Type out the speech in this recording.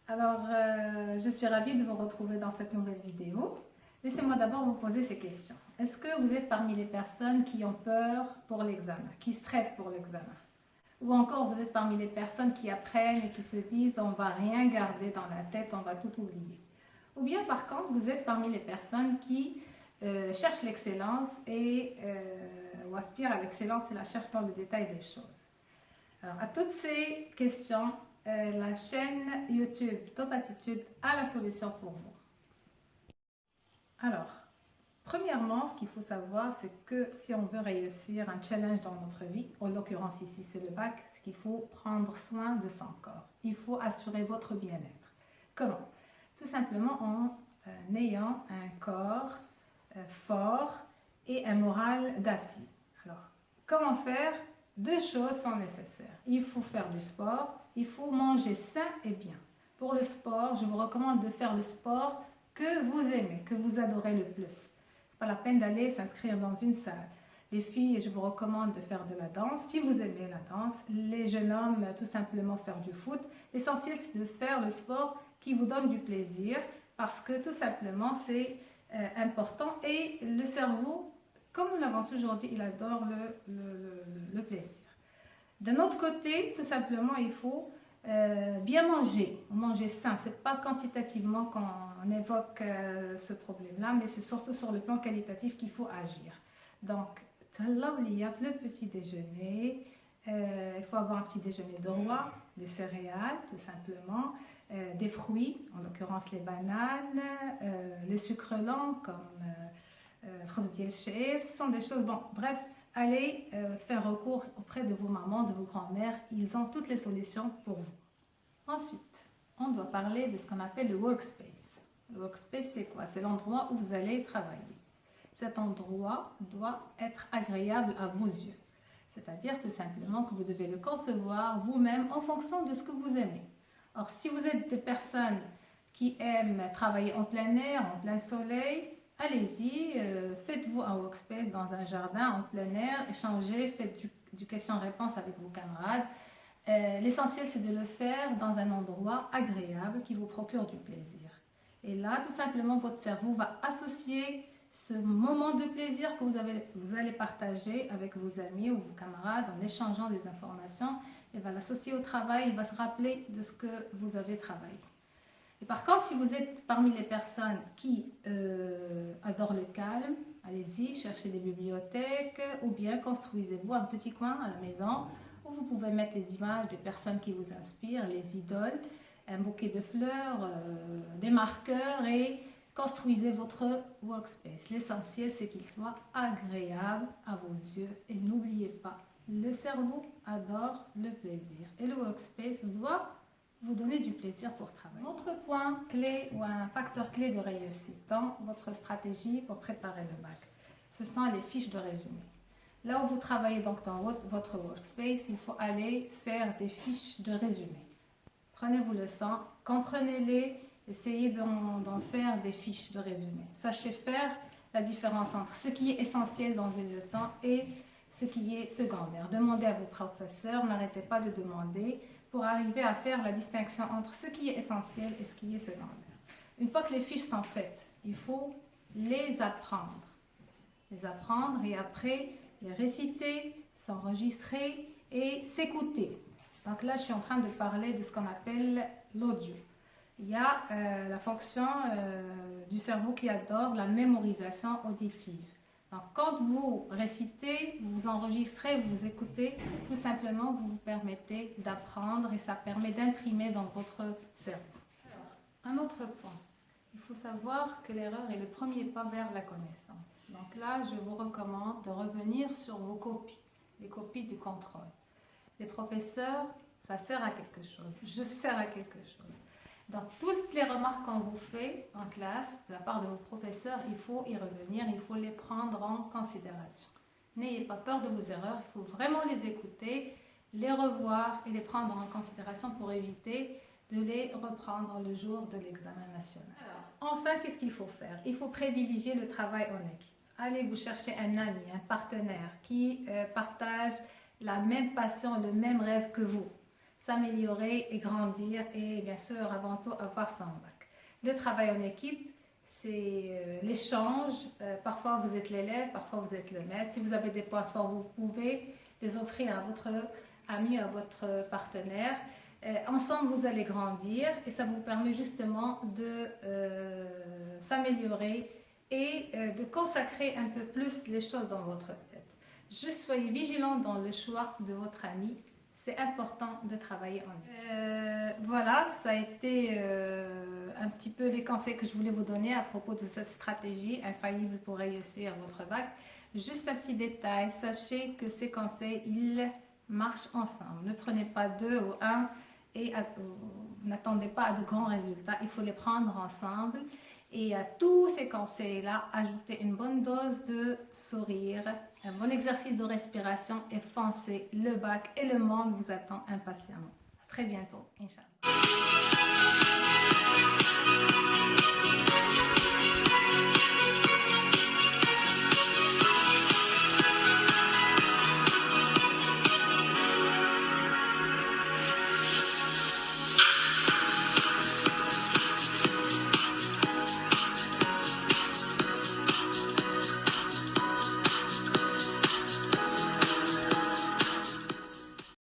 Je suis ravie de vous retrouver dans cette nouvelle vidéo. Laissez-moi d'abord vous poser ces questions. Est-ce que vous êtes parmi les personnes qui ont peur pour l'examen, qui stressent pour l'examen? Ou encore vous êtes parmi les personnes qui apprennent et qui se disent on ne va rien garder dans la tête, on va tout oublier? Ou bien par contre vous êtes parmi les personnes qui cherchent l'excellence ou aspirent à l'excellence et la cherchent dans le détail des choses? Alors, à toutes ces questions, la chaîne YouTube Top Attitude a la solution pour vous. Alors, premièrement, ce qu'il faut savoir, c'est que si on veut réussir un challenge dans notre vie, en l'occurrence ici c'est le bac, c'est qu'il faut prendre soin de son corps. Il faut assurer votre bien-être. Comment? Tout simplement en ayant un corps fort et un moral d'acier. Alors, comment faire? Deux choses sont nécessaires. Il faut faire du sport, il faut manger sain et bien. Pour le sport, je vous recommande de faire le sport que vous aimez, que vous adorez le plus. C'est pas la peine d'aller s'inscrire dans une salle. Les filles, je vous recommande de faire de la danse, si vous aimez la danse. Les jeunes hommes, tout simplement faire du foot. L'essentiel, c'est de faire le sport qui vous donne du plaisir, parce que tout simplement, c'est important. Et le cerveau, comme nous l'avons toujours dit, il adore le plaisir. D'un autre côté, tout simplement, il faut bien manger sain. Ce n'est pas quantitativement qu'on évoque ce problème-là, mais c'est surtout sur le plan qualitatif qu'il faut agir. Donc, le petit déjeuner, il faut avoir un petit déjeuner de roi, des céréales, tout simplement, des fruits, en l'occurrence les bananes, le sucre lent comme ce sont des choses, bon, bref, allez faire recours auprès de vos mamans, de vos grands-mères, ils ont toutes les solutions pour vous. Ensuite, on doit parler de ce qu'on appelle le workspace. Le workspace, c'est quoi? C'est l'endroit où vous allez travailler. Cet endroit doit être agréable à vos yeux. C'est-à-dire tout simplement que vous devez le concevoir vous-même en fonction de ce que vous aimez. Or, si vous êtes des personnes qui aiment travailler en plein air, en plein soleil, allez-y, faites-vous un workspace dans un jardin en plein air, échangez, faites du question-réponse avec vos camarades. L'essentiel, c'est de le faire dans un endroit agréable qui vous procure du plaisir. Et là, tout simplement, votre cerveau va associer ce moment de plaisir que vous allez partager avec vos amis ou vos camarades en échangeant des informations. Il va l'associer au travail, il va se rappeler de ce que vous avez travaillé. Et par contre, si vous êtes parmi les personnes qui adorent le calme, allez-y, cherchez des bibliothèques ou bien construisez-vous un petit coin à la maison où vous pouvez mettre les images des personnes qui vous inspirent, les idoles, un bouquet de fleurs, des marqueurs et construisez votre workspace. L'essentiel, c'est qu'il soit agréable à vos yeux et n'oubliez pas, le cerveau adore le plaisir et le workspace doit vous donner du plaisir pour travailler. Autre point clé ou un facteur clé de réussite dans votre stratégie pour préparer le bac, ce sont les fiches de résumé. Là où vous travaillez donc dans votre workspace, il faut aller faire des fiches de résumé. Prenez-vous le temps, comprenez-les, essayez d'en faire des fiches de résumé. Sachez faire la différence entre ce qui est essentiel dans une leçon et ce qui est secondaire. Demandez à vos professeurs, n'arrêtez pas de demander pour arriver à faire la distinction entre ce qui est essentiel et ce qui est secondaire. Une fois que les fiches sont faites, il faut les apprendre. Les apprendre et après les réciter, s'enregistrer et s'écouter. Donc là, je suis en train de parler de ce qu'on appelle l'audio. Il y a la fonction du cerveau qui adore la mémorisation auditive. Donc, quand vous récitez, vous enregistrez, vous écoutez, tout simplement, vous vous permettez d'apprendre et ça permet d'imprimer dans votre cerveau. Alors, un autre point, il faut savoir que l'erreur est le premier pas vers la connaissance. Donc là, je vous recommande de revenir sur vos copies, les copies du contrôle. Les professeurs, ça sert à quelque chose, je sers à quelque chose. Donc, toutes les remarques qu'on vous fait en classe, de la part de vos professeurs, il faut y revenir, il faut les prendre en considération. N'ayez pas peur de vos erreurs, il faut vraiment les écouter, les revoir et les prendre en considération pour éviter de les reprendre le jour de l'examen national. Alors, enfin, qu'est-ce qu'il faut faire? Il faut privilégier le travail en équipe. Allez vous chercher un ami, un partenaire qui partage la même passion, le même rêve que vous. s'améliorer et grandir et bien sûr avant tout avoir son bac. Le travail en équipe, c'est l'échange. Parfois vous êtes l'élève, parfois vous êtes le maître. Si vous avez des points forts, vous pouvez les offrir à votre ami, à votre partenaire. Ensemble, vous allez grandir et ça vous permet justement de s'améliorer et de consacrer un peu plus les choses dans votre tête. Juste soyez vigilant dans le choix de votre ami. C'est important de travailler en équipe. Voilà, ça a été un petit peu les conseils que je voulais vous donner à propos de cette stratégie infaillible pour réussir votre bac. Juste un petit détail, sachez que ces conseils, ils marchent ensemble. Ne prenez pas deux ou un et n'attendez pas à de grands résultats. Il faut les prendre ensemble. Et à tous ces conseils-là, ajoutez une bonne dose de sourire, un bon exercice de respiration et foncez. Le bac et le monde vous attendent impatiemment. À très bientôt, Inch'Allah.